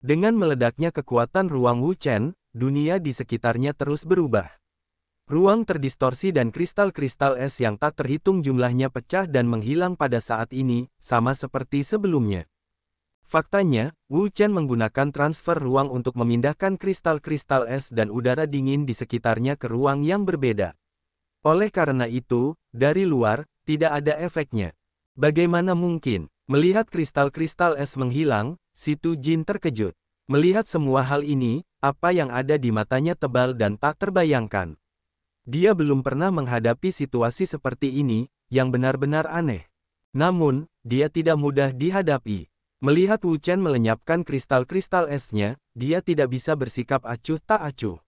Dengan meledaknya kekuatan ruang Wu Chen, dunia di sekitarnya terus berubah. Ruang terdistorsi dan kristal-kristal es yang tak terhitung jumlahnya pecah dan menghilang pada saat ini, sama seperti sebelumnya. Faktanya, Wu Chen menggunakan transfer ruang untuk memindahkan kristal-kristal es dan udara dingin di sekitarnya ke ruang yang berbeda. Oleh karena itu, dari luar, tidak ada efeknya. Bagaimana mungkin? Melihat kristal-kristal es menghilang, Si Tu Jin terkejut. Melihat semua hal ini, apa yang ada di matanya tebal dan tak terbayangkan. Dia belum pernah menghadapi situasi seperti ini, yang benar-benar aneh. Namun, dia tidak mudah dihadapi. Melihat Wu Chen melenyapkan kristal-kristal esnya, dia tidak bisa bersikap acuh tak acuh.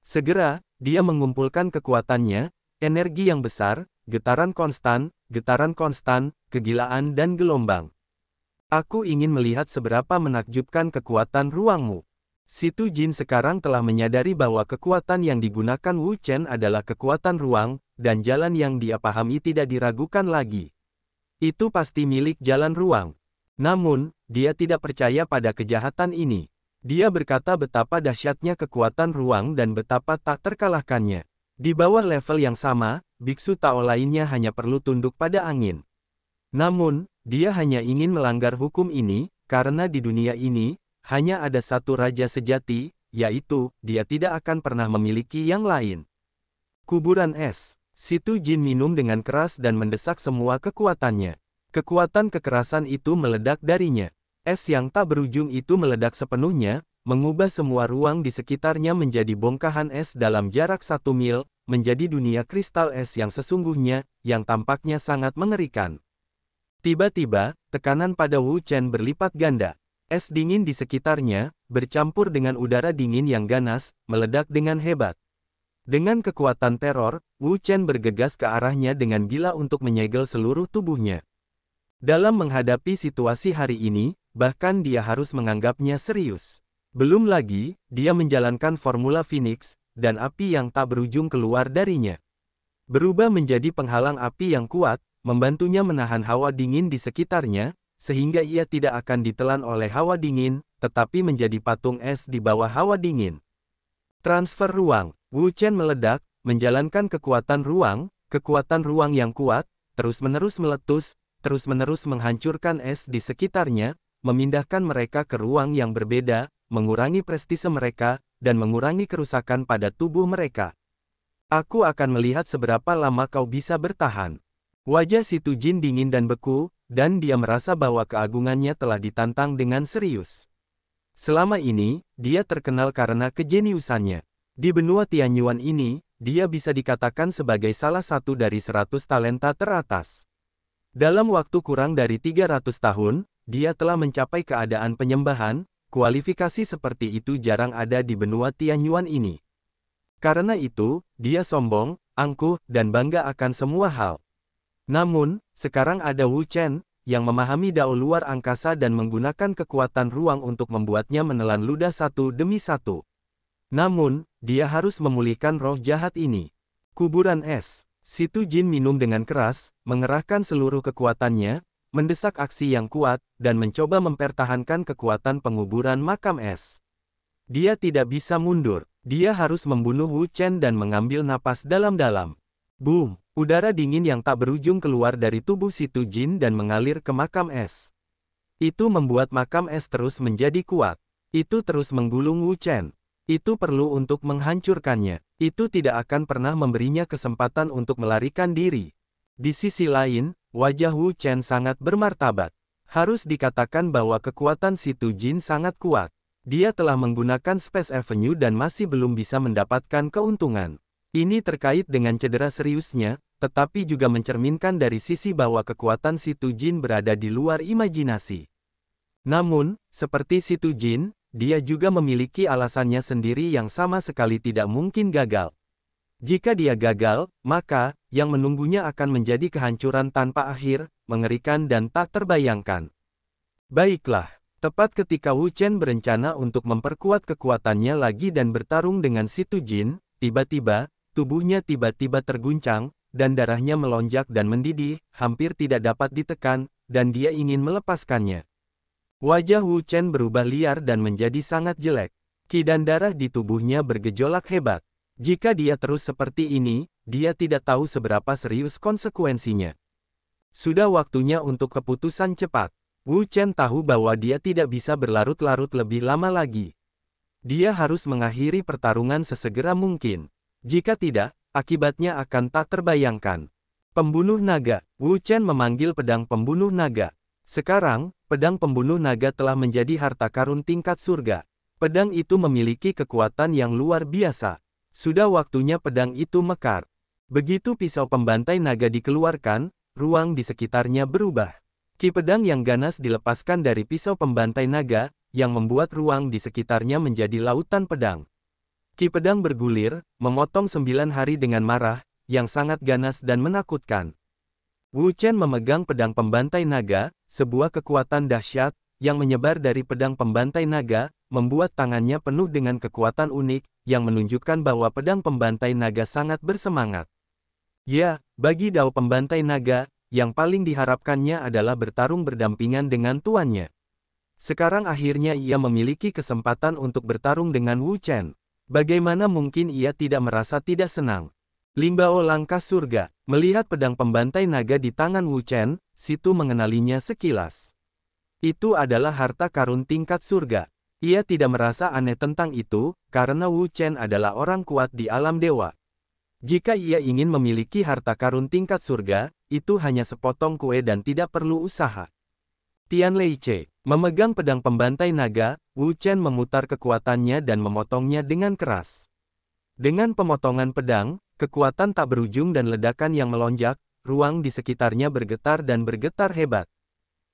Segera, dia mengumpulkan kekuatannya, energi yang besar, getaran konstan, kegilaan dan gelombang. Aku ingin melihat seberapa menakjubkan kekuatan ruangmu. Si Tu Jin sekarang telah menyadari bahwa kekuatan yang digunakan Wu Chen adalah kekuatan ruang, dan jalan yang dia pahami tidak diragukan lagi. Itu pasti milik jalan ruang. Namun, dia tidak percaya pada kejahatan ini. Dia berkata betapa dahsyatnya kekuatan ruang dan betapa tak terkalahkannya. Di bawah level yang sama, biksu Tao lainnya hanya perlu tunduk pada angin. Namun, dia hanya ingin melanggar hukum ini, karena di dunia ini, hanya ada satu raja sejati, yaitu, dia tidak akan pernah memiliki yang lain. Kuburan es. Si Tu Jin minum dengan keras dan mendesak semua kekuatannya. Kekuatan kekerasan itu meledak darinya. Es yang tak berujung itu meledak sepenuhnya, mengubah semua ruang di sekitarnya menjadi bongkahan es dalam jarak 1 mil, menjadi dunia kristal es yang sesungguhnya, yang tampaknya sangat mengerikan. Tiba-tiba, tekanan pada Wu Chen berlipat ganda. Es dingin di sekitarnya, bercampur dengan udara dingin yang ganas, meledak dengan hebat. Dengan kekuatan teror, Wu Chen bergegas ke arahnya dengan gila untuk menyegel seluruh tubuhnya. Dalam menghadapi situasi hari ini, bahkan dia harus menganggapnya serius. Belum lagi, dia menjalankan formula Phoenix, dan api yang tak berujung keluar darinya. Berubah menjadi penghalang api yang kuat, membantunya menahan hawa dingin di sekitarnya, sehingga ia tidak akan ditelan oleh hawa dingin, tetapi menjadi patung es di bawah hawa dingin. Transfer ruang. Wu Chen meledak, menjalankan kekuatan ruang yang kuat, terus-menerus meletus, terus-menerus menghancurkan es di sekitarnya, memindahkan mereka ke ruang yang berbeda, mengurangi prestise mereka, dan mengurangi kerusakan pada tubuh mereka. Aku akan melihat seberapa lama kau bisa bertahan. Wajah Si Tu Jin dingin dan beku, dan dia merasa bahwa keagungannya telah ditantang dengan serius. Selama ini, dia terkenal karena kejeniusannya. Di benua Tianyuan ini, dia bisa dikatakan sebagai salah satu dari 100 talenta teratas. Dalam waktu kurang dari 300 tahun, dia telah mencapai keadaan penyembahan. Kualifikasi seperti itu jarang ada di benua Tianyuan ini. Karena itu, dia sombong, angkuh, dan bangga akan semua hal. Namun, sekarang ada Wu Chen, yang memahami dao luar angkasa dan menggunakan kekuatan ruang untuk membuatnya menelan ludah satu demi satu. Namun, dia harus memulihkan roh jahat ini. Kuburan es. Si Tu Jin minum dengan keras, mengerahkan seluruh kekuatannya, mendesak aksi yang kuat, dan mencoba mempertahankan kekuatan penguburan makam es. Dia tidak bisa mundur. Dia harus membunuh Wu Chen dan mengambil napas dalam-dalam. Boom! Udara dingin yang tak berujung keluar dari tubuh Si Tu Jin dan mengalir ke makam es. Itu membuat makam es terus menjadi kuat. Itu terus menggulung Wu Chen. Itu perlu untuk menghancurkannya. Itu tidak akan pernah memberinya kesempatan untuk melarikan diri. Di sisi lain, wajah Wu Chen sangat bermartabat. Harus dikatakan bahwa kekuatan Si Tu Jin sangat kuat. Dia telah menggunakan Space Avenue dan masih belum bisa mendapatkan keuntungan. Ini terkait dengan cedera seriusnya, tetapi juga mencerminkan dari sisi bahwa kekuatan Si Tu Jin berada di luar imajinasi. Namun, seperti Si Tu Jin, dia juga memiliki alasannya sendiri yang sama sekali tidak mungkin gagal. Jika dia gagal, maka, yang menunggunya akan menjadi kehancuran tanpa akhir, mengerikan dan tak terbayangkan. Baiklah, tepat ketika Wu Chen berencana untuk memperkuat kekuatannya lagi dan bertarung dengan Si Tu Jin, tiba-tiba, tubuhnya tiba-tiba terguncang, dan darahnya melonjak dan mendidih, hampir tidak dapat ditekan, dan dia ingin melepaskannya. Wajah Wu Chen berubah liar dan menjadi sangat jelek. Qi dan darah di tubuhnya bergejolak hebat. Jika dia terus seperti ini, dia tidak tahu seberapa serius konsekuensinya. Sudah waktunya untuk keputusan cepat. Wu Chen tahu bahwa dia tidak bisa berlarut-larut lebih lama lagi. Dia harus mengakhiri pertarungan sesegera mungkin. Jika tidak, akibatnya akan tak terbayangkan. Pembunuh naga. Wu Chen memanggil pedang pembunuh naga. Sekarang, pedang pembunuh naga telah menjadi harta karun tingkat surga. Pedang itu memiliki kekuatan yang luar biasa. Sudah waktunya pedang itu mekar. Begitu pisau pembantai naga dikeluarkan, ruang di sekitarnya berubah. Ki pedang yang ganas dilepaskan dari pisau pembantai naga, yang membuat ruang di sekitarnya menjadi lautan pedang. Ki pedang bergulir, memotong 9 hari dengan marah, yang sangat ganas dan menakutkan. Wu Chen memegang pedang pembantai naga, sebuah kekuatan dahsyat, yang menyebar dari pedang pembantai naga, membuat tangannya penuh dengan kekuatan unik, yang menunjukkan bahwa pedang pembantai naga sangat bersemangat. Ya, bagi Dao pembantai naga, yang paling diharapkannya adalah bertarung berdampingan dengan tuannya. Sekarang akhirnya ia memiliki kesempatan untuk bertarung dengan Wu Chen. Bagaimana mungkin ia tidak merasa tidak senang? Limbao langkah surga, melihat pedang pembantai naga di tangan Wu Chen, Situ mengenalinya sekilas. Itu adalah harta karun tingkat surga. Ia tidak merasa aneh tentang itu, karena Wu Chen adalah orang kuat di alam dewa. Jika ia ingin memiliki harta karun tingkat surga, itu hanya sepotong kue dan tidak perlu usaha. Tian Leice, memegang pedang pembantai naga, Wu Chen memutar kekuatannya dan memotongnya dengan keras. Dengan pemotongan pedang, kekuatan tak berujung dan ledakan yang melonjak, ruang di sekitarnya bergetar dan bergetar hebat.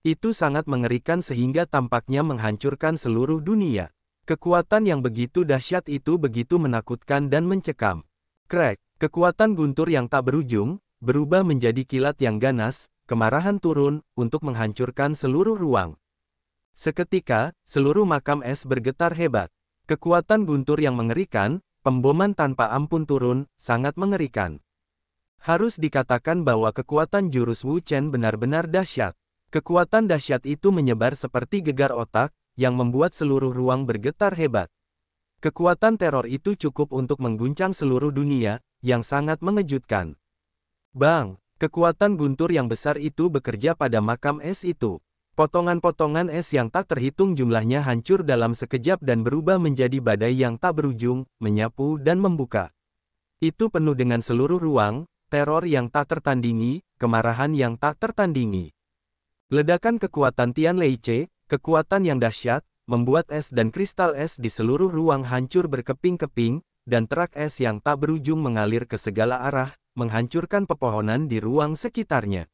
Itu sangat mengerikan sehingga tampaknya menghancurkan seluruh dunia. Kekuatan yang begitu dahsyat itu begitu menakutkan dan mencekam. Crack, kekuatan guntur yang tak berujung, berubah menjadi kilat yang ganas, kemarahan turun, untuk menghancurkan seluruh ruang. Seketika, seluruh makam es bergetar hebat. Kekuatan guntur yang mengerikan, pemboman tanpa ampun turun, sangat mengerikan. Harus dikatakan bahwa kekuatan jurus Wu Chen benar-benar dahsyat. Kekuatan dahsyat itu menyebar seperti gegar otak, yang membuat seluruh ruang bergetar hebat. Kekuatan teror itu cukup untuk mengguncang seluruh dunia, yang sangat mengejutkan. Bang! Kekuatan guntur yang besar itu bekerja pada makam es itu. Potongan-potongan es yang tak terhitung jumlahnya hancur dalam sekejap dan berubah menjadi badai yang tak berujung, menyapu dan membuka. Itu penuh dengan seluruh ruang, teror yang tak tertandingi, kemarahan yang tak tertandingi. Ledakan kekuatan Tian Leice, kekuatan yang dahsyat, membuat es dan kristal es di seluruh ruang hancur berkeping-keping, dan terak es yang tak berujung mengalir ke segala arah, menghancurkan pepohonan di ruang sekitarnya.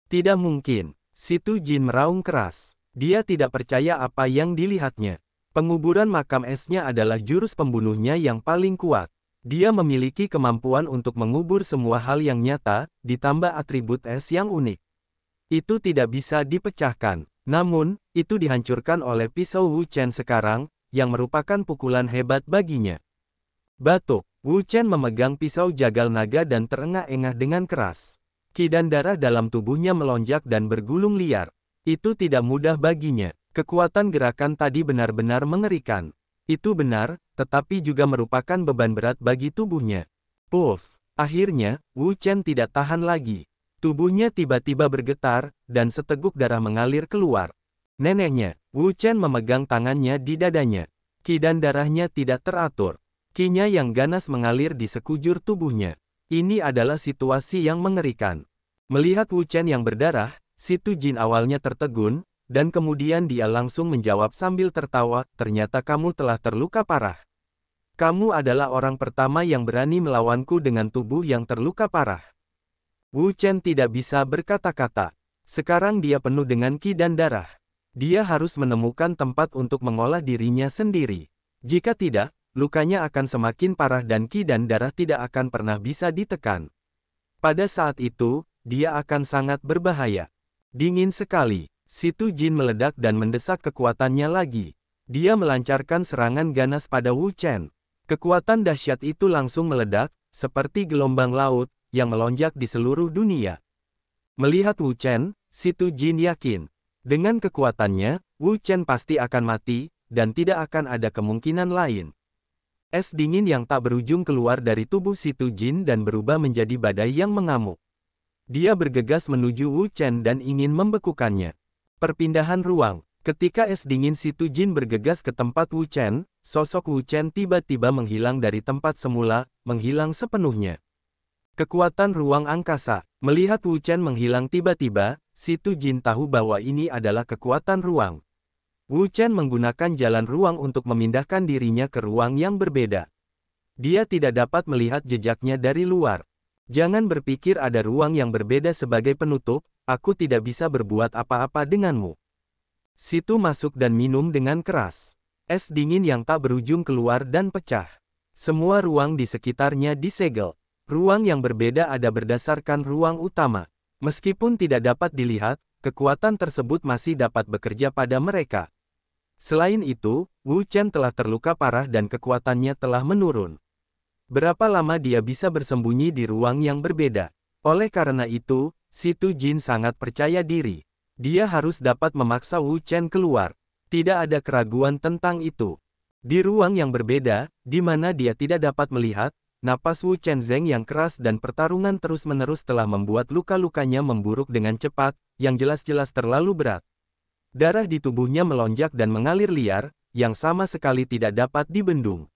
Tidak mungkin. Situ Jin meraung keras. Dia tidak percaya apa yang dilihatnya. Penguburan makam esnya adalah jurus pembunuhnya yang paling kuat. Dia memiliki kemampuan untuk mengubur semua hal yang nyata, ditambah atribut es yang unik. Itu tidak bisa dipecahkan. Namun, itu dihancurkan oleh pisau Wu Chen sekarang, yang merupakan pukulan hebat baginya. Batuk, Wu Chen memegang pisau jagal naga dan terengah-engah dengan keras. Qi dan darah dalam tubuhnya melonjak dan bergulung liar. Itu tidak mudah baginya. Kekuatan gerakan tadi benar-benar mengerikan. Itu benar, tetapi juga merupakan beban berat bagi tubuhnya. Puff! Akhirnya, Wu Chen tidak tahan lagi. Tubuhnya tiba-tiba bergetar, dan seteguk darah mengalir keluar. Neneknya, Wu Chen memegang tangannya di dadanya. Qi dan darahnya tidak teratur. Qi-nya yang ganas mengalir di sekujur tubuhnya. Ini adalah situasi yang mengerikan. Melihat Wu Chen yang berdarah, Situ Jin awalnya tertegun, dan kemudian dia langsung menjawab sambil tertawa, ternyata kamu telah terluka parah. Kamu adalah orang pertama yang berani melawanku dengan tubuh yang terluka parah. Wu Chen tidak bisa berkata-kata. Sekarang dia penuh dengan qi dan darah. Dia harus menemukan tempat untuk mengolah dirinya sendiri. Jika tidak, lukanya akan semakin parah dan qi dan darah tidak akan pernah bisa ditekan. Pada saat itu, dia akan sangat berbahaya. Dingin sekali, Situ Jin meledak dan mendesak kekuatannya lagi. Dia melancarkan serangan ganas pada Wu Chen. Kekuatan dahsyat itu langsung meledak, seperti gelombang laut, yang melonjak di seluruh dunia. Melihat Wu Chen, Situ Jin yakin. Dengan kekuatannya, Wu Chen pasti akan mati, dan tidak akan ada kemungkinan lain. Es dingin yang tak berujung keluar dari tubuh Situ Jin dan berubah menjadi badai yang mengamuk. Dia bergegas menuju Wu Chen dan ingin membekukannya. Perpindahan ruang. Ketika es dingin Situ Jin bergegas ke tempat Wu Chen, sosok Wu Chen tiba-tiba menghilang dari tempat semula, menghilang sepenuhnya. Kekuatan ruang angkasa. Melihat Wu Chen menghilang tiba-tiba, Situ Jin tahu bahwa ini adalah kekuatan ruang. Wu Chen menggunakan jalan ruang untuk memindahkan dirinya ke ruang yang berbeda. Dia tidak dapat melihat jejaknya dari luar. Jangan berpikir ada ruang yang berbeda sebagai penutup, aku tidak bisa berbuat apa-apa denganmu. Situ masuk dan minum dengan keras. Es dingin yang tak berujung keluar dan pecah. Semua ruang di sekitarnya disegel. Ruang yang berbeda ada berdasarkan ruang utama. Meskipun tidak dapat dilihat, kekuatan tersebut masih dapat bekerja pada mereka. Selain itu, Wu Chen telah terluka parah dan kekuatannya telah menurun. Berapa lama dia bisa bersembunyi di ruang yang berbeda? Oleh karena itu, Situ Jin sangat percaya diri. Dia harus dapat memaksa Wu Chen keluar. Tidak ada keraguan tentang itu. Di ruang yang berbeda, di mana dia tidak dapat melihat, napas Wu Chen Zeng yang keras dan pertarungan terus-menerus telah membuat luka-lukanya memburuk dengan cepat, yang jelas-jelas terlalu berat. Darah di tubuhnya melonjak dan mengalir liar, yang sama sekali tidak dapat dibendung.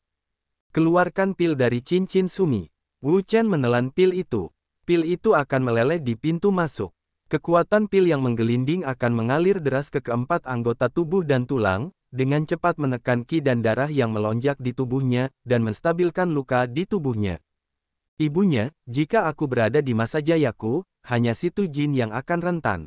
Keluarkan pil dari cincin Sumi. Wu Chen menelan pil itu. Pil itu akan meleleh di pintu masuk. Kekuatan pil yang menggelinding akan mengalir deras ke keempat anggota tubuh dan tulang, dengan cepat menekan ki dan darah yang melonjak di tubuhnya, dan menstabilkan luka di tubuhnya. Ibunya, jika aku berada di masa jayaku, hanya Situ Jin yang akan rentan.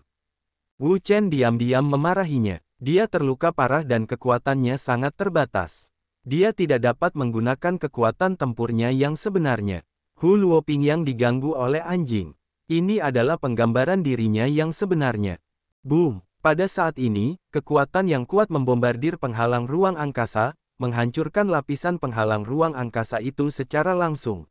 Wu Chen diam-diam memarahinya. Dia terluka parah dan kekuatannya sangat terbatas. Dia tidak dapat menggunakan kekuatan tempurnya yang sebenarnya. Hu Luoping yang diganggu oleh anjing. Ini adalah penggambaran dirinya yang sebenarnya. Boom! Pada saat ini, kekuatan yang kuat membombardir penghalang ruang angkasa, menghancurkan lapisan penghalang ruang angkasa itu secara langsung.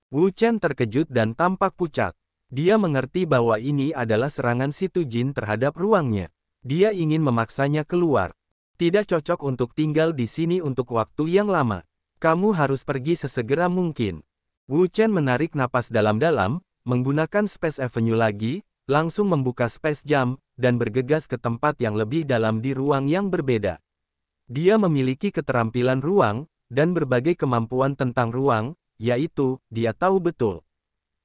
Wu Chen terkejut dan tampak pucat. Dia mengerti bahwa ini adalah serangan Situ Jin terhadap ruangnya. Dia ingin memaksanya keluar. Tidak cocok untuk tinggal di sini untuk waktu yang lama. Kamu harus pergi sesegera mungkin. Wu Chen menarik napas dalam-dalam, menggunakan Space Avenue lagi, langsung membuka Space Jam, dan bergegas ke tempat yang lebih dalam di ruang yang berbeda. Dia memiliki keterampilan ruang, dan berbagai kemampuan tentang ruang, yaitu, dia tahu betul.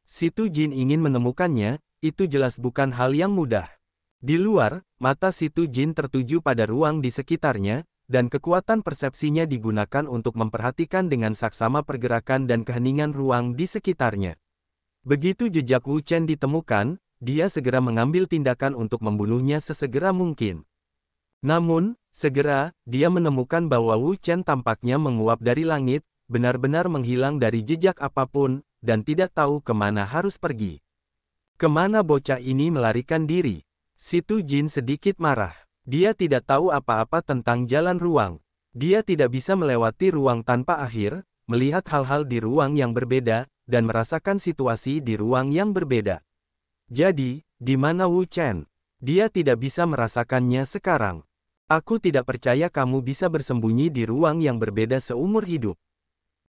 Situ Jin ingin menemukannya, itu jelas bukan hal yang mudah. Di luar, mata Situ Jin tertuju pada ruang di sekitarnya, dan kekuatan persepsinya digunakan untuk memperhatikan dengan saksama pergerakan dan keheningan ruang di sekitarnya. Begitu jejak Wu Chen ditemukan, dia segera mengambil tindakan untuk membunuhnya sesegera mungkin. Namun, segera, dia menemukan bahwa Wu Chen tampaknya menguap dari langit, benar-benar menghilang dari jejak apapun, dan tidak tahu kemana harus pergi. Kemana bocah ini melarikan diri? Situ Jin sedikit marah. Dia tidak tahu apa-apa tentang jalan ruang. Dia tidak bisa melewati ruang tanpa akhir, melihat hal-hal di ruang yang berbeda, dan merasakan situasi di ruang yang berbeda. Jadi, di mana Wu Chen? Dia tidak bisa merasakannya sekarang. Aku tidak percaya kamu bisa bersembunyi di ruang yang berbeda seumur hidup.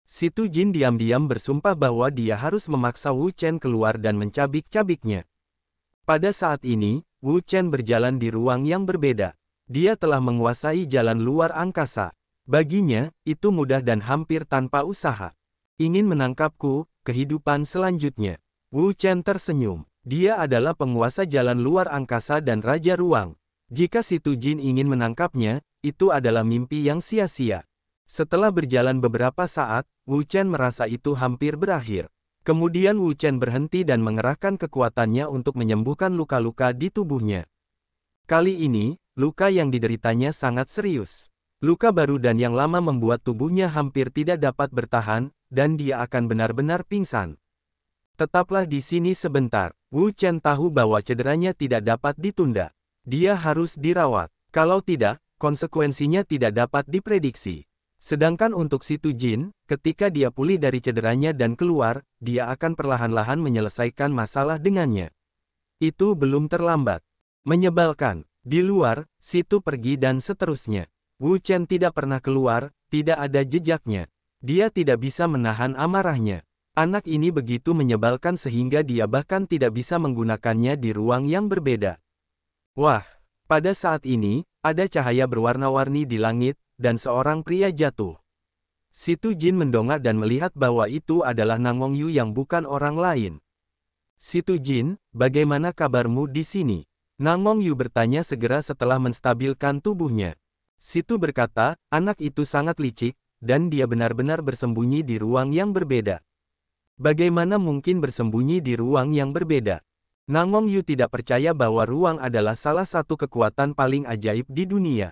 Situ Jin diam-diam bersumpah bahwa dia harus memaksa Wu Chen keluar dan mencabik-cabiknya. Pada saat ini, Wu Chen berjalan di ruang yang berbeda. Dia telah menguasai jalan luar angkasa. Baginya, itu mudah dan hampir tanpa usaha. Ingin menangkapku, kehidupan selanjutnya. Wu Chen tersenyum. Dia adalah penguasa jalan luar angkasa dan Raja Ruang. Jika Situ Jin ingin menangkapnya, itu adalah mimpi yang sia-sia. Setelah berjalan beberapa saat, Wu Chen merasa itu hampir berakhir. Kemudian Wu Chen berhenti dan mengerahkan kekuatannya untuk menyembuhkan luka-luka di tubuhnya. Kali ini, luka yang dideritanya sangat serius. Luka baru dan yang lama membuat tubuhnya hampir tidak dapat bertahan, dan dia akan benar-benar pingsan. Tetaplah di sini sebentar. Wu Chen tahu bahwa cederanya tidak dapat ditunda. Dia harus dirawat. Kalau tidak, konsekuensinya tidak dapat diprediksi. Sedangkan untuk Situ Jin, ketika dia pulih dari cederanya dan keluar, dia akan perlahan-lahan menyelesaikan masalah dengannya. Itu belum terlambat. Menyebalkan. Di luar, situ pergi dan seterusnya. Wu Chen tidak pernah keluar, tidak ada jejaknya. Dia tidak bisa menahan amarahnya. Anak ini begitu menyebalkan sehingga dia bahkan tidak bisa menggunakannya di ruang yang berbeda. Wah, pada saat ini, ada cahaya berwarna-warni di langit, dan seorang pria jatuh. Situ Jin mendongak dan melihat bahwa itu adalah Nangong Yu yang bukan orang lain. Situ Jin, bagaimana kabarmu di sini? Nangong Yu bertanya segera setelah menstabilkan tubuhnya. Situ berkata, anak itu sangat licik, dan dia benar-benar bersembunyi di ruang yang berbeda. Bagaimana mungkin bersembunyi di ruang yang berbeda? Nangong Yu tidak percaya bahwa ruang adalah salah satu kekuatan paling ajaib di dunia.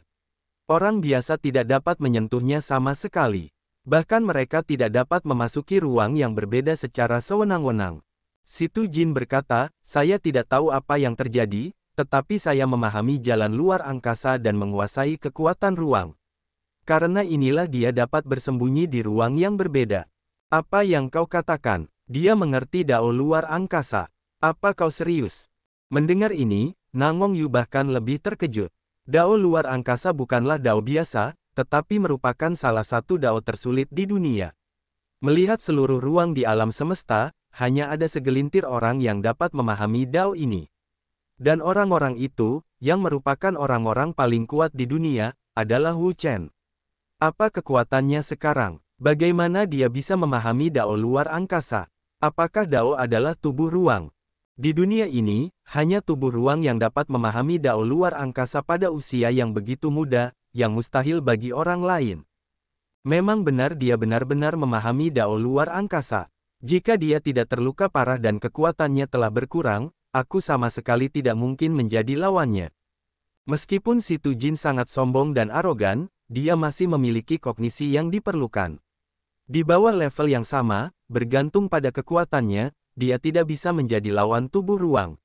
Orang biasa tidak dapat menyentuhnya sama sekali. Bahkan mereka tidak dapat memasuki ruang yang berbeda secara sewenang-wenang. Situ Jin berkata, saya tidak tahu apa yang terjadi, tetapi saya memahami jalan luar angkasa dan menguasai kekuatan ruang. Karena inilah dia dapat bersembunyi di ruang yang berbeda. Apa yang kau katakan? Dia mengerti dao luar angkasa. Apa kau serius? Mendengar ini, Nangong Yu bahkan lebih terkejut. Dao luar angkasa bukanlah dao biasa, tetapi merupakan salah satu dao tersulit di dunia. Melihat seluruh ruang di alam semesta, hanya ada segelintir orang yang dapat memahami dao ini. Dan orang-orang itu, yang merupakan orang-orang paling kuat di dunia, adalah Wu Chen. Apa kekuatannya sekarang? Bagaimana dia bisa memahami dao luar angkasa? Apakah dao adalah tubuh ruang? Di dunia ini, hanya tubuh ruang yang dapat memahami dao luar angkasa pada usia yang begitu muda, yang mustahil bagi orang lain. Memang benar dia benar-benar memahami dao luar angkasa. Jika dia tidak terluka parah dan kekuatannya telah berkurang, aku sama sekali tidak mungkin menjadi lawannya. Meskipun Situ Jin sangat sombong dan arogan, dia masih memiliki kognisi yang diperlukan. Di bawah level yang sama, bergantung pada kekuatannya, dia tidak bisa menjadi lawan tubuh ruang.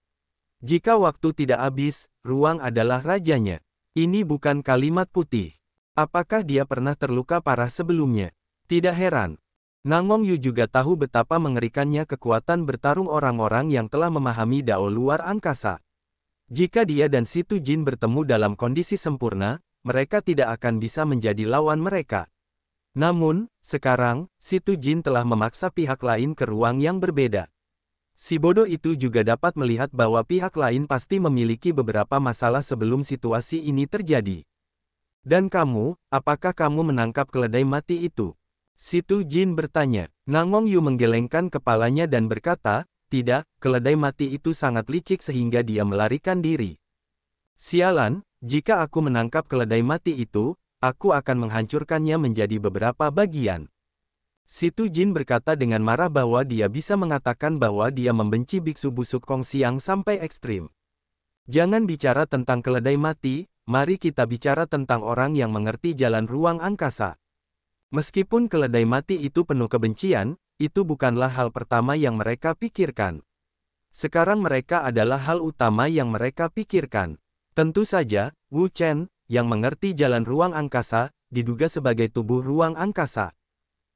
Jika waktu tidak habis, ruang adalah rajanya. Ini bukan kalimat putih. Apakah dia pernah terluka parah sebelumnya? Tidak heran. Nangong Yu juga tahu betapa mengerikannya kekuatan bertarung orang-orang yang telah memahami dao luar angkasa. Jika dia dan Situ Jin bertemu dalam kondisi sempurna, mereka tidak akan bisa menjadi lawan mereka. Namun, sekarang, Situ Jin telah memaksa pihak lain ke ruang yang berbeda. Si bodoh itu juga dapat melihat bahwa pihak lain pasti memiliki beberapa masalah sebelum situasi ini terjadi. Dan kamu, apakah kamu menangkap keledai mati itu? Situ Jin bertanya. Nangong Yu menggelengkan kepalanya dan berkata, tidak, keledai mati itu sangat licik sehingga dia melarikan diri. Sialan, jika aku menangkap keledai mati itu, aku akan menghancurkannya menjadi beberapa bagian. Situ Jin berkata dengan marah bahwa dia bisa mengatakan bahwa dia membenci biksu busuk Kong Xiang sampai ekstrim. Jangan bicara tentang keledai mati, mari kita bicara tentang orang yang mengerti jalan ruang angkasa. Meskipun keledai mati itu penuh kebencian, itu bukanlah hal pertama yang mereka pikirkan. Sekarang mereka adalah hal utama yang mereka pikirkan. Tentu saja, Wu Chen, yang mengerti jalan ruang angkasa, diduga sebagai tubuh ruang angkasa.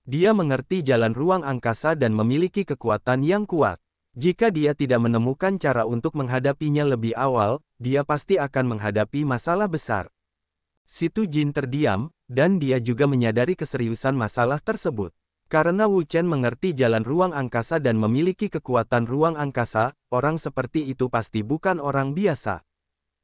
Dia mengerti jalan ruang angkasa dan memiliki kekuatan yang kuat. Jika dia tidak menemukan cara untuk menghadapinya lebih awal, dia pasti akan menghadapi masalah besar. Situ Jin terdiam, dan dia juga menyadari keseriusan masalah tersebut. Karena Wu Chen mengerti jalan ruang angkasa dan memiliki kekuatan ruang angkasa, orang seperti itu pasti bukan orang biasa.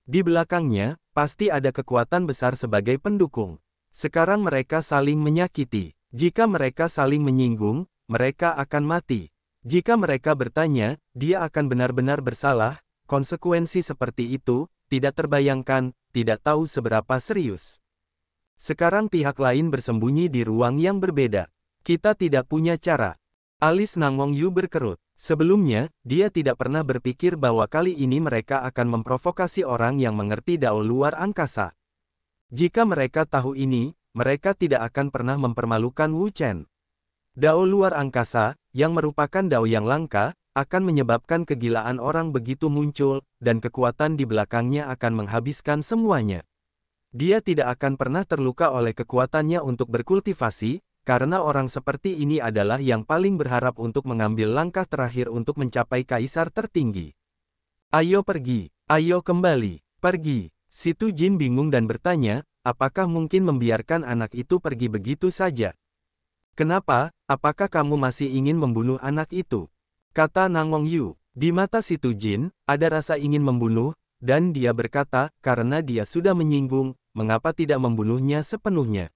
Di belakangnya, pasti ada kekuatan besar sebagai pendukung. Sekarang mereka saling menyakiti. Jika mereka saling menyinggung, mereka akan mati. Jika mereka bertanya, dia akan benar-benar bersalah, konsekuensi seperti itu, tidak terbayangkan, tidak tahu seberapa serius. Sekarang pihak lain bersembunyi di ruang yang berbeda. Kita tidak punya cara. Alis Nangong Yu berkerut. Sebelumnya, dia tidak pernah berpikir bahwa kali ini mereka akan memprovokasi orang yang mengerti dao luar angkasa. Jika mereka tahu ini, mereka tidak akan pernah mempermalukan Wu Chen. Dao luar angkasa, yang merupakan dao yang langka, akan menyebabkan kegilaan orang begitu muncul, dan kekuatan di belakangnya akan menghabiskan semuanya. Dia tidak akan pernah terluka oleh kekuatannya untuk berkultivasi, karena orang seperti ini adalah yang paling berharap untuk mengambil langkah terakhir untuk mencapai kaisar tertinggi. Ayo pergi, ayo kembali, pergi. Situ Jin bingung dan bertanya, apakah mungkin membiarkan anak itu pergi begitu saja? Kenapa, apakah kamu masih ingin membunuh anak itu? Kata Nangong Yu. Di mata Situ Jin, ada rasa ingin membunuh, dan dia berkata, karena dia sudah menyinggung, mengapa tidak membunuhnya sepenuhnya?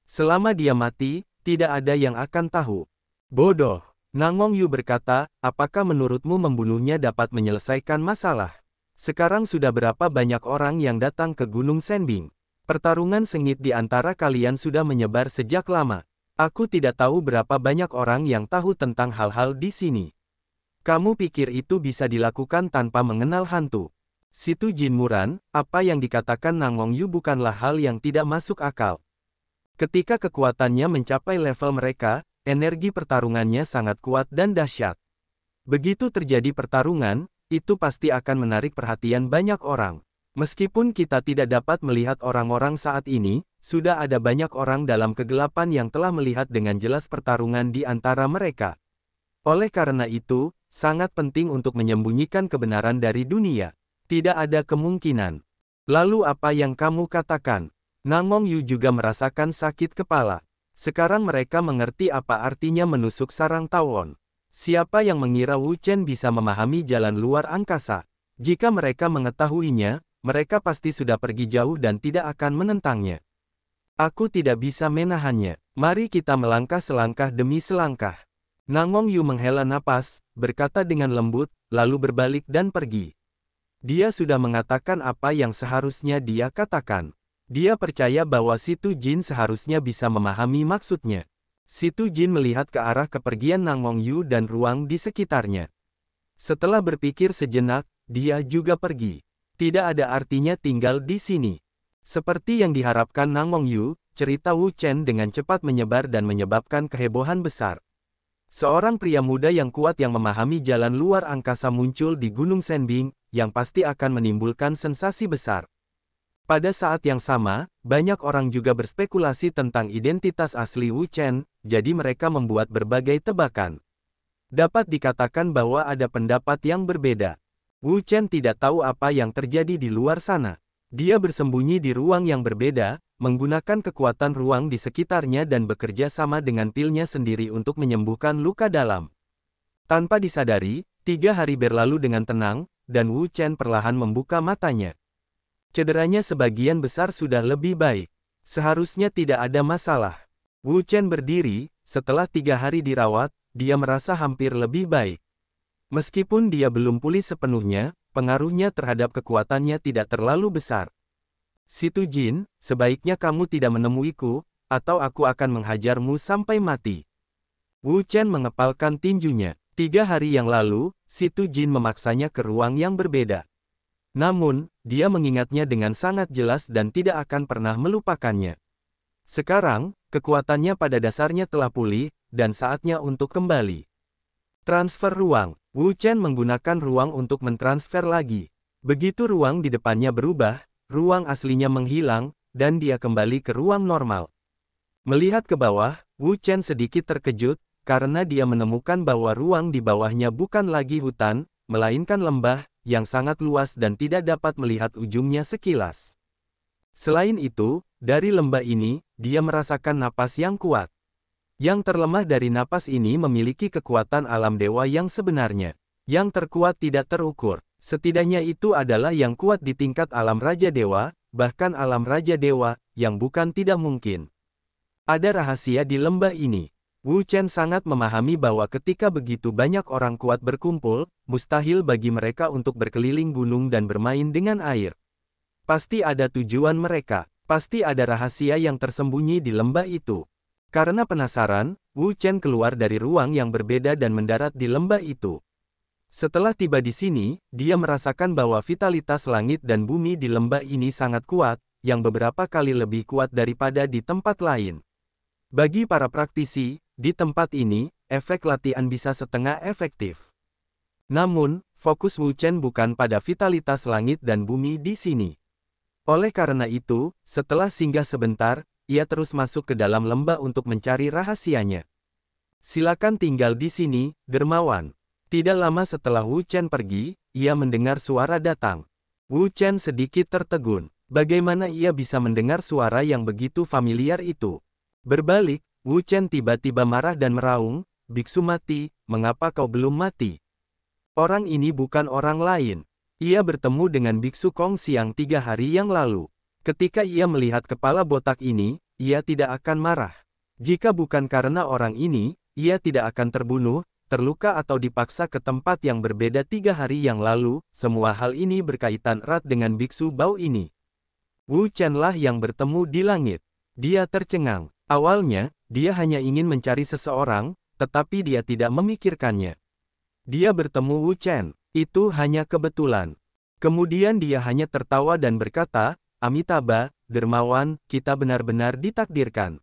Selama dia mati, tidak ada yang akan tahu. Bodoh. Nangong Yu berkata, apakah menurutmu membunuhnya dapat menyelesaikan masalah? Sekarang sudah berapa banyak orang yang datang ke Gunung Senbing? Pertarungan sengit di antara kalian sudah menyebar sejak lama. Aku tidak tahu berapa banyak orang yang tahu tentang hal-hal di sini. Kamu pikir itu bisa dilakukan tanpa mengenal hantu? Situ Jin muran, apa yang dikatakan Nangong Yu bukanlah hal yang tidak masuk akal. Ketika kekuatannya mencapai level mereka, energi pertarungannya sangat kuat dan dahsyat. Begitu terjadi pertarungan, itu pasti akan menarik perhatian banyak orang. Meskipun kita tidak dapat melihat orang-orang saat ini, sudah ada banyak orang dalam kegelapan yang telah melihat dengan jelas pertarungan di antara mereka. Oleh karena itu, sangat penting untuk menyembunyikan kebenaran dari dunia. Tidak ada kemungkinan. Lalu apa yang kamu katakan? Nangong Yu juga merasakan sakit kepala. Sekarang mereka mengerti apa artinya menusuk sarang tawon. Siapa yang mengira Wu Chen bisa memahami jalan luar angkasa? Jika mereka mengetahuinya, mereka pasti sudah pergi jauh dan tidak akan menentangnya. Aku tidak bisa menahannya. Mari kita melangkah selangkah demi selangkah. Nangong Yu menghela napas, berkata dengan lembut, lalu berbalik dan pergi. Dia sudah mengatakan apa yang seharusnya dia katakan. Dia percaya bahwa Situ Jin seharusnya bisa memahami maksudnya. Situ Jin melihat ke arah kepergian Nangong Yu dan ruang di sekitarnya. Setelah berpikir sejenak, dia juga pergi. Tidak ada artinya tinggal di sini. Seperti yang diharapkan Nangong Yu, cerita Wu Chen dengan cepat menyebar dan menyebabkan kehebohan besar. Seorang pria muda yang kuat yang memahami jalan luar angkasa muncul di Gunung Senbing, yang pasti akan menimbulkan sensasi besar. Pada saat yang sama, banyak orang juga berspekulasi tentang identitas asli Wu Chen, jadi mereka membuat berbagai tebakan. Dapat dikatakan bahwa ada pendapat yang berbeda. Wu Chen tidak tahu apa yang terjadi di luar sana. Dia bersembunyi di ruang yang berbeda, menggunakan kekuatan ruang di sekitarnya dan bekerja sama dengan pilnya sendiri untuk menyembuhkan luka dalam. Tanpa disadari, 3 hari berlalu dengan tenang, dan Wu Chen perlahan membuka matanya. Cederanya sebagian besar sudah lebih baik. Seharusnya tidak ada masalah. Wu Chen berdiri, setelah 3 hari dirawat, dia merasa hampir lebih baik. Meskipun dia belum pulih sepenuhnya, pengaruhnya terhadap kekuatannya tidak terlalu besar. Situ Jin, sebaiknya kamu tidak menemuiku, atau aku akan menghajarmu sampai mati. Wu Chen mengepalkan tinjunya. 3 hari yang lalu, Situ Jin memaksanya ke ruang yang berbeda. Namun, dia mengingatnya dengan sangat jelas dan tidak akan pernah melupakannya. Sekarang, kekuatannya pada dasarnya telah pulih, dan saatnya untuk kembali. Transfer ruang. Wu Chen menggunakan ruang untuk mentransfer lagi. Begitu ruang di depannya berubah, ruang aslinya menghilang, dan dia kembali ke ruang normal. Melihat ke bawah, Wu Chen sedikit terkejut, karena dia menemukan bahwa ruang di bawahnya bukan lagi hutan, melainkan lembah, yang sangat luas dan tidak dapat melihat ujungnya sekilas. Selain itu, dari lembah ini, dia merasakan napas yang kuat. Yang terlemah dari napas ini memiliki kekuatan alam dewa yang sebenarnya. Yang terkuat tidak terukur. Setidaknya itu adalah yang kuat di tingkat alam Raja Dewa, bahkan alam Raja Dewa, yang bukan tidak mungkin. Ada rahasia di lembah ini. Wu Chen sangat memahami bahwa ketika begitu banyak orang kuat berkumpul, mustahil bagi mereka untuk berkeliling gunung dan bermain dengan air. Pasti ada tujuan mereka, pasti ada rahasia yang tersembunyi di lembah itu. Karena penasaran, Wu Chen keluar dari ruang yang berbeda dan mendarat di lembah itu. Setelah tiba di sini, dia merasakan bahwa vitalitas langit dan bumi di lembah ini sangat kuat, yang beberapa kali lebih kuat daripada di tempat lain. Bagi para praktisi, di tempat ini, efek latihan bisa setengah efektif. Namun, fokus Wu Chen bukan pada vitalitas langit dan bumi di sini. Oleh karena itu, setelah singgah sebentar, ia terus masuk ke dalam lembah untuk mencari rahasianya. Silakan tinggal di sini, dermawan. Tidak lama setelah Wu Chen pergi, ia mendengar suara datang. Wu Chen sedikit tertegun. Bagaimana ia bisa mendengar suara yang begitu familiar itu? Berbalik, Wu Chen tiba-tiba marah dan meraung, "Biksu mati, mengapa kau belum mati?" Orang ini bukan orang lain. Ia bertemu dengan Biksu Kong Siang 3 hari yang lalu. Ketika ia melihat kepala botak ini, ia tidak akan marah. Jika bukan karena orang ini, ia tidak akan terbunuh, terluka atau dipaksa ke tempat yang berbeda 3 hari yang lalu. Semua hal ini berkaitan erat dengan Biksu Bao ini. Wu Chen lah yang bertemu di langit. Dia tercengang. Awalnya, dia hanya ingin mencari seseorang, tetapi dia tidak memikirkannya. Dia bertemu Wu Chen. Itu hanya kebetulan. Kemudian dia hanya tertawa dan berkata, "Amitabha, dermawan, kita benar-benar ditakdirkan.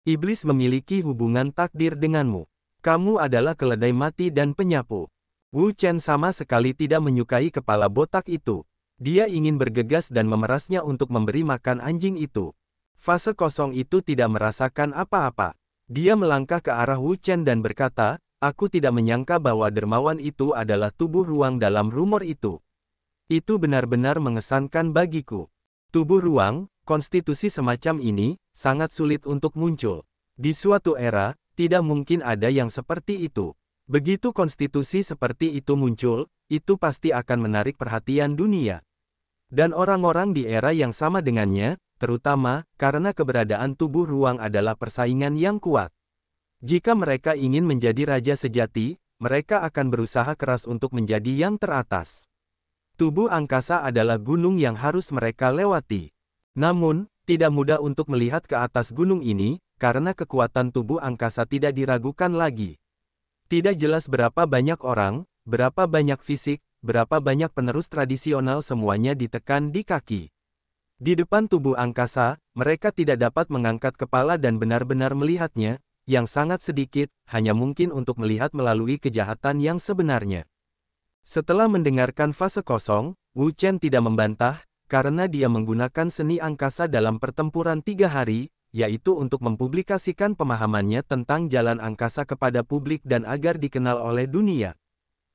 Iblis memiliki hubungan takdir denganmu. Kamu adalah keledai mati dan penyapu." Wu Chen sama sekali tidak menyukai kepala botak itu. Dia ingin bergegas dan memerasnya untuk memberi makan anjing itu. Fase kosong itu tidak merasakan apa-apa. Dia melangkah ke arah Wu Chen dan berkata, "Aku tidak menyangka bahwa dermawan itu adalah tubuh ruang dalam rumor itu. Itu benar-benar mengesankan bagiku. Tubuh ruang, konstitusi semacam ini, sangat sulit untuk muncul. Di suatu era, tidak mungkin ada yang seperti itu. Begitu konstitusi seperti itu muncul, itu pasti akan menarik perhatian dunia. Dan orang-orang di era yang sama dengannya, terutama karena keberadaan tubuh ruang adalah persaingan yang kuat. Jika mereka ingin menjadi raja sejati, mereka akan berusaha keras untuk menjadi yang teratas. Tubuh angkasa adalah gunung yang harus mereka lewati. Namun, tidak mudah untuk melihat ke atas gunung ini, karena kekuatan tubuh angkasa tidak diragukan lagi. Tidak jelas berapa banyak orang, berapa banyak fisik, berapa banyak penerus tradisional semuanya ditekan di kaki. Di depan tubuh angkasa, mereka tidak dapat mengangkat kepala dan benar-benar melihatnya, yang sangat sedikit, hanya mungkin untuk melihat melalui kejahatan yang sebenarnya. Setelah mendengarkan fase kosong, Wu Chen tidak membantah, karena dia menggunakan seni angkasa dalam pertempuran 3 hari, yaitu untuk mempublikasikan pemahamannya tentang jalan angkasa kepada publik dan agar dikenal oleh dunia.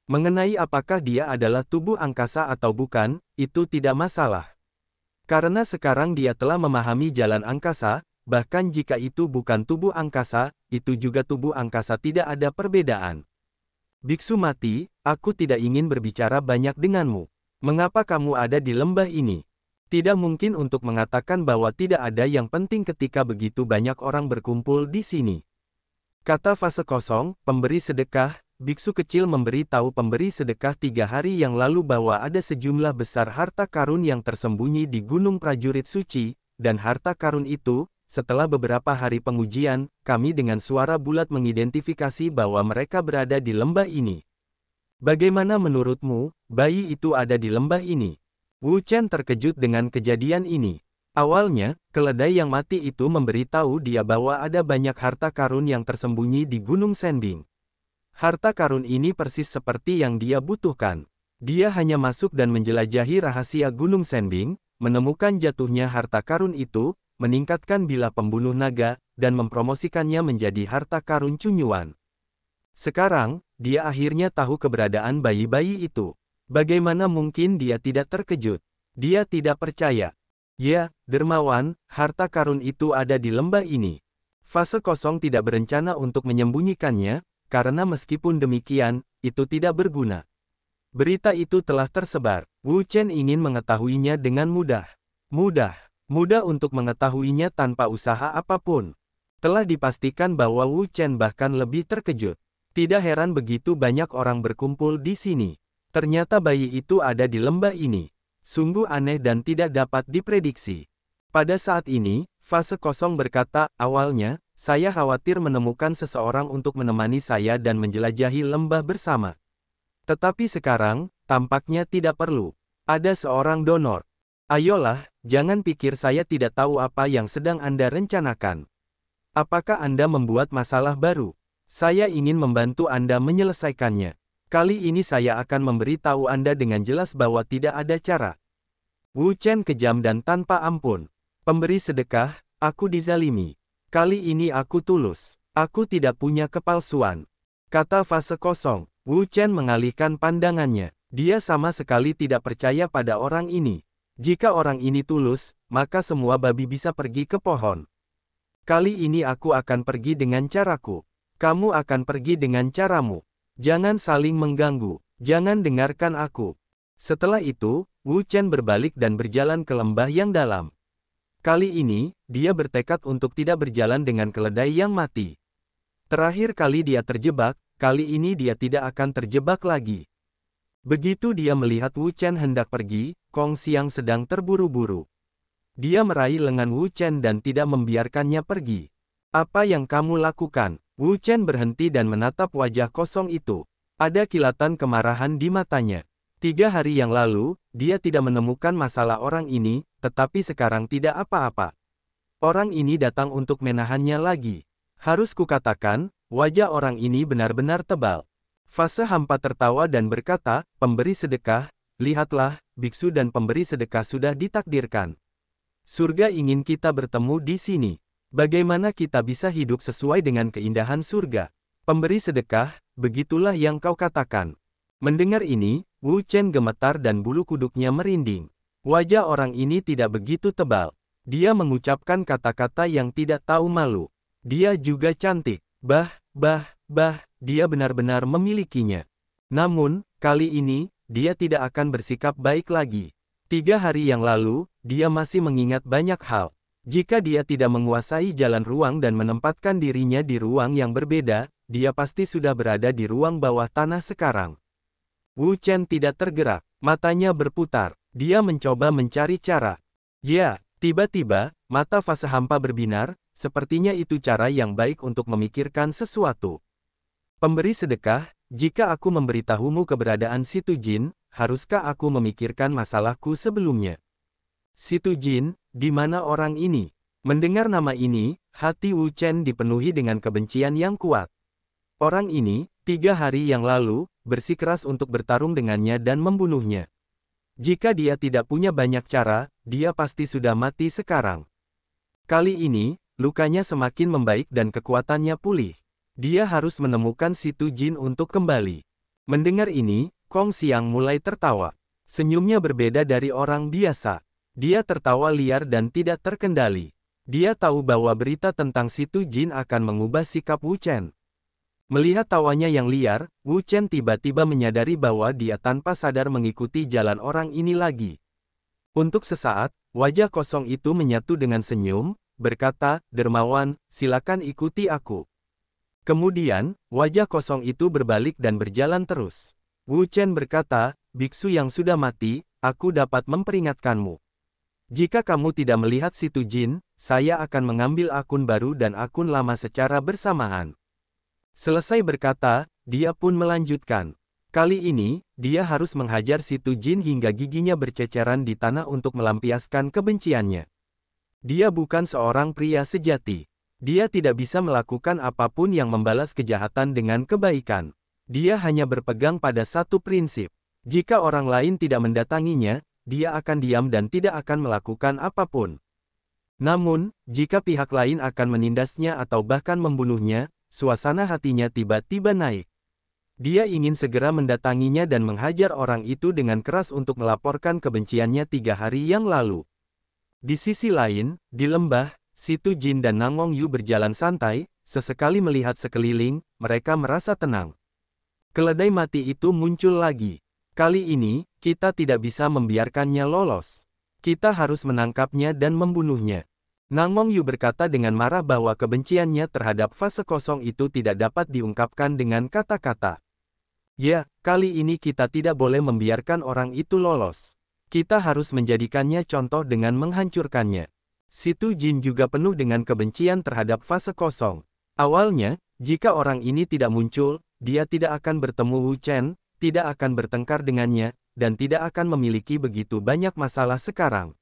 Mengenai apakah dia adalah tubuh angkasa atau bukan, itu tidak masalah. Karena sekarang dia telah memahami jalan angkasa, bahkan jika itu bukan tubuh angkasa, itu juga tubuh angkasa, tidak ada perbedaan. "Biksu mati, aku tidak ingin berbicara banyak denganmu. Mengapa kamu ada di lembah ini? Tidak mungkin untuk mengatakan bahwa tidak ada yang penting ketika begitu banyak orang berkumpul di sini." Kata fase kosong, pemberi sedekah. Biksu kecil memberi tahu pemberi sedekah 3 hari yang lalu bahwa ada sejumlah besar harta karun yang tersembunyi di Gunung Prajurit Suci, dan harta karun itu, setelah beberapa hari pengujian, kami dengan suara bulat mengidentifikasi bahwa mereka berada di lembah ini. Bagaimana menurutmu, bayi itu ada di lembah ini? Wu Chen terkejut dengan kejadian ini. Awalnya, keledai yang mati itu memberitahu dia bahwa ada banyak harta karun yang tersembunyi di Gunung Senbing. Harta karun ini persis seperti yang dia butuhkan. Dia hanya masuk dan menjelajahi rahasia Gunung Senbing, menemukan jatuhnya harta karun itu, meningkatkan bila pembunuh naga, dan mempromosikannya menjadi harta karun Cunyuan. Sekarang, dia akhirnya tahu keberadaan bayi-bayi itu. Bagaimana mungkin dia tidak terkejut? Dia tidak percaya. "Ya, dermawan, harta karun itu ada di lembah ini." Fase kosong tidak berencana untuk menyembunyikannya, karena meskipun demikian, itu tidak berguna. Berita itu telah tersebar. Wu Chen ingin mengetahuinya dengan mudah. Mudah untuk mengetahuinya tanpa usaha apapun. Telah dipastikan bahwa Wu Chen bahkan lebih terkejut. Tidak heran begitu banyak orang berkumpul di sini. Ternyata bayi itu ada di lembah ini. Sungguh aneh dan tidak dapat diprediksi. Pada saat ini, fase kosong berkata, "Awalnya, saya khawatir menemukan seseorang untuk menemani saya dan menjelajahi lembah bersama. Tetapi sekarang, tampaknya tidak perlu. Ada seorang donor. Ayolah, jangan pikir saya tidak tahu apa yang sedang Anda rencanakan. Apakah Anda membuat masalah baru? Saya ingin membantu Anda menyelesaikannya. Kali ini saya akan memberitahu Anda dengan jelas bahwa tidak ada cara." Wu Chen kejam dan tanpa ampun. "Pemberi sedekah, aku dizalimi. Kali ini aku tulus. Aku tidak punya kepalsuan," kata fase kosong. Wu Chen mengalihkan pandangannya. Dia sama sekali tidak percaya pada orang ini. Jika orang ini tulus, maka semua babi bisa pergi ke pohon. Kali ini aku akan pergi dengan caraku. Kamu akan pergi dengan caramu. Jangan saling mengganggu. Jangan dengarkan aku. Setelah itu, Wu Chen berbalik dan berjalan ke lembah yang dalam. Kali ini, dia bertekad untuk tidak berjalan dengan keledai yang mati. Terakhir kali dia terjebak, kali ini dia tidak akan terjebak lagi. Begitu dia melihat Wu Chen hendak pergi, Kong Xiang sedang terburu-buru. Dia meraih lengan Wu Chen dan tidak membiarkannya pergi. Apa yang kamu lakukan? Wu Chen berhenti dan menatap wajah kosong itu. Ada kilatan kemarahan di matanya. 3 hari yang lalu, dia tidak menemukan masalah orang ini, tetapi sekarang tidak apa-apa. Orang ini datang untuk menahannya lagi. Harus kukatakan, wajah orang ini benar-benar tebal. Fase hampa tertawa dan berkata, pemberi sedekah, lihatlah, biksu dan pemberi sedekah sudah ditakdirkan. Surga ingin kita bertemu di sini. Bagaimana kita bisa hidup sesuai dengan keindahan surga? Pemberi sedekah, begitulah yang kau katakan. Mendengar ini, Wu Chen gemetar dan bulu kuduknya merinding. Wajah orang ini tidak begitu tebal. Dia mengucapkan kata-kata yang tidak tahu malu. Dia juga cantik. Dia benar-benar memilikinya. Namun, kali ini, dia tidak akan bersikap baik lagi. 3 hari yang lalu, dia masih mengingat banyak hal. Jika dia tidak menguasai jalan ruang dan menempatkan dirinya di ruang yang berbeda, dia pasti sudah berada di ruang bawah tanah sekarang. Wu Chen tidak tergerak, matanya berputar. Dia mencoba mencari cara. Ya, tiba-tiba, mata fase hampa berbinar, sepertinya itu cara yang baik untuk memikirkan sesuatu. Pemberi sedekah, jika aku memberitahumu keberadaan Si Tu Jin, haruskah aku memikirkan masalahku sebelumnya? Si Tu Jin, di mana orang ini? Mendengar nama ini, hati Wu Chen dipenuhi dengan kebencian yang kuat. Orang ini, 3 hari yang lalu, bersikeras untuk bertarung dengannya dan membunuhnya. Jika dia tidak punya banyak cara, dia pasti sudah mati sekarang. Kali ini, lukanya semakin membaik dan kekuatannya pulih. Dia harus menemukan Si Tu Jin untuk kembali. Mendengar ini, Kong Xiang mulai tertawa. Senyumnya berbeda dari orang biasa. Dia tertawa liar dan tidak terkendali. Dia tahu bahwa berita tentang Si Tu Jin akan mengubah sikap Wu Chen. Melihat tawanya yang liar, Wu Chen tiba-tiba menyadari bahwa dia tanpa sadar mengikuti jalan orang ini lagi. Untuk sesaat, wajah kosong itu menyatu dengan senyum, berkata, "Dermawan, silakan ikuti aku." Kemudian, wajah kosong itu berbalik dan berjalan terus. Wu Chen berkata, "Biksu yang sudah mati, aku dapat memperingatkanmu. Jika kamu tidak melihat Si Tu Jin, saya akan mengambil akun baru dan akun lama secara bersamaan." Selesai berkata, dia pun melanjutkan. Kali ini, dia harus menghajar Si Tu Jin hingga giginya berceceran di tanah untuk melampiaskan kebenciannya. Dia bukan seorang pria sejati. Dia tidak bisa melakukan apapun yang membalas kejahatan dengan kebaikan. Dia hanya berpegang pada satu prinsip. Jika orang lain tidak mendatanginya, dia akan diam dan tidak akan melakukan apapun. Namun, jika pihak lain akan menindasnya atau bahkan membunuhnya, suasana hatinya tiba-tiba naik. Dia ingin segera mendatanginya dan menghajar orang itu dengan keras untuk melaporkan kebenciannya 3 hari yang lalu. Di sisi lain, di lembah, Si Tu Jin dan Nangong Yu berjalan santai, sesekali melihat sekeliling, mereka merasa tenang. Keledai mati itu muncul lagi. Kali ini, kita tidak bisa membiarkannya lolos. Kita harus menangkapnya dan membunuhnya. Nangong Yu berkata dengan marah bahwa kebenciannya terhadap fase kosong itu tidak dapat diungkapkan dengan kata-kata. Ya, kali ini kita tidak boleh membiarkan orang itu lolos. Kita harus menjadikannya contoh dengan menghancurkannya. Si Tu Jin juga penuh dengan kebencian terhadap fase kosong. Awalnya, jika orang ini tidak muncul, dia tidak akan bertemu Wu Chen, tidak akan bertengkar dengannya, dan tidak akan memiliki begitu banyak masalah sekarang.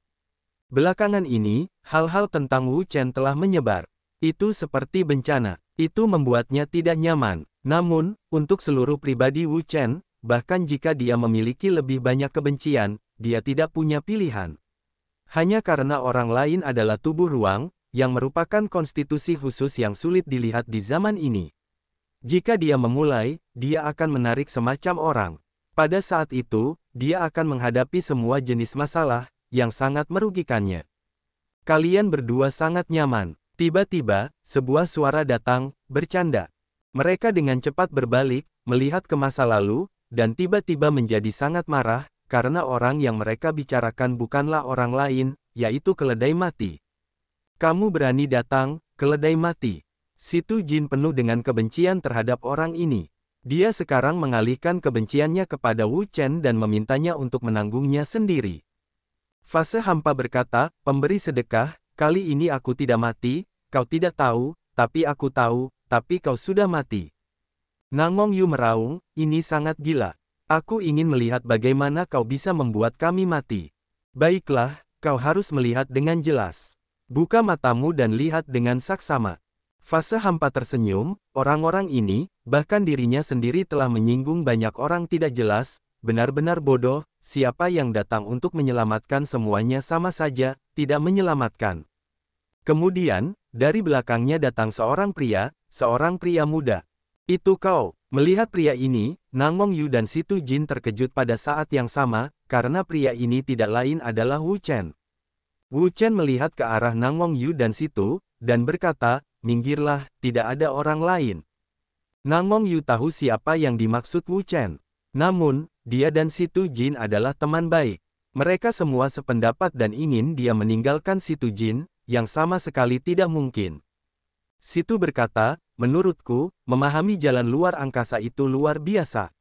Belakangan ini, hal-hal tentang Wu Chen telah menyebar. Itu seperti bencana. Itu membuatnya tidak nyaman. Namun, untuk seluruh pribadi Wu Chen, bahkan jika dia memiliki lebih banyak kebencian, dia tidak punya pilihan. Hanya karena orang lain adalah tubuh ruang, yang merupakan konstitusi khusus yang sulit dilihat di zaman ini. Jika dia memulai, dia akan menarik semacam orang. Pada saat itu, dia akan menghadapi semua jenis masalah yang sangat merugikannya. Kalian berdua sangat nyaman. Tiba-tiba, sebuah suara datang, bercanda. Mereka dengan cepat berbalik, melihat ke masa lalu, dan tiba-tiba menjadi sangat marah, karena orang yang mereka bicarakan bukanlah orang lain, yaitu keledai mati. Kamu berani datang, keledai mati. Situ Jin penuh dengan kebencian terhadap orang ini. Dia sekarang mengalihkan kebenciannya kepada Wu Chen dan memintanya untuk menanggungnya sendiri. Fase hampa berkata, pemberi sedekah, kali ini aku tidak mati, kau tidak tahu, tapi aku tahu, tapi kau sudah mati. Nangong Yu meraung, ini sangat gila. Aku ingin melihat bagaimana kau bisa membuat kami mati. Baiklah, kau harus melihat dengan jelas. Buka matamu dan lihat dengan saksama. Fase hampa tersenyum, orang-orang ini, bahkan dirinya sendiri telah menyinggung banyak orang tidak jelas, benar-benar bodoh, siapa yang datang untuk menyelamatkan semuanya sama saja, tidak menyelamatkan. Kemudian, dari belakangnya datang seorang pria muda. Itu kau. Melihat pria ini, Nangong Yu dan Situ Jin terkejut pada saat yang sama, karena pria ini tidak lain adalah Wu Chen. Wu Chen melihat ke arah Nangong Yu dan Situ, dan berkata, minggirlah, tidak ada orang lain. Nangong Yu tahu siapa yang dimaksud Wu Chen. Namun, dia dan Situ Jin adalah teman baik. Mereka semua sependapat dan ingin dia meninggalkan Situ Jin, yang sama sekali tidak mungkin. Situ berkata, menurutku, memahami jalan luar angkasa itu luar biasa.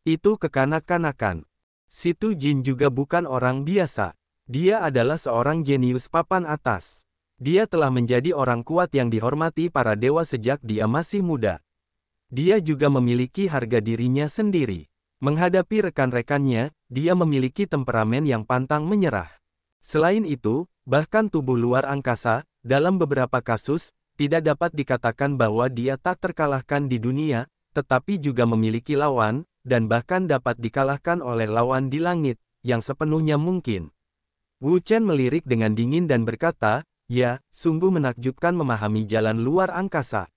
Itu kekanak-kanakan. Situ Jin juga bukan orang biasa. Dia adalah seorang jenius papan atas. Dia telah menjadi orang kuat yang dihormati para dewa sejak dia masih muda. Dia juga memiliki harga dirinya sendiri. Menghadapi rekan-rekannya, dia memiliki temperamen yang pantang menyerah. Selain itu, bahkan tubuh luar angkasa, dalam beberapa kasus, tidak dapat dikatakan bahwa dia tak terkalahkan di dunia, tetapi juga memiliki lawan, dan bahkan dapat dikalahkan oleh lawan di langit, yang sepenuhnya mungkin. Wu Chen melirik dengan dingin dan berkata, ya, sungguh menakjubkan memahami jalan luar angkasa.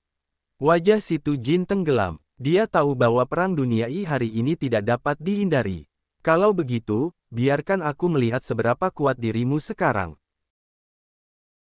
Wajah Situ Jin tenggelam. Dia tahu bahwa perang dunia hari ini tidak dapat dihindari. Kalau begitu, biarkan aku melihat seberapa kuat dirimu sekarang.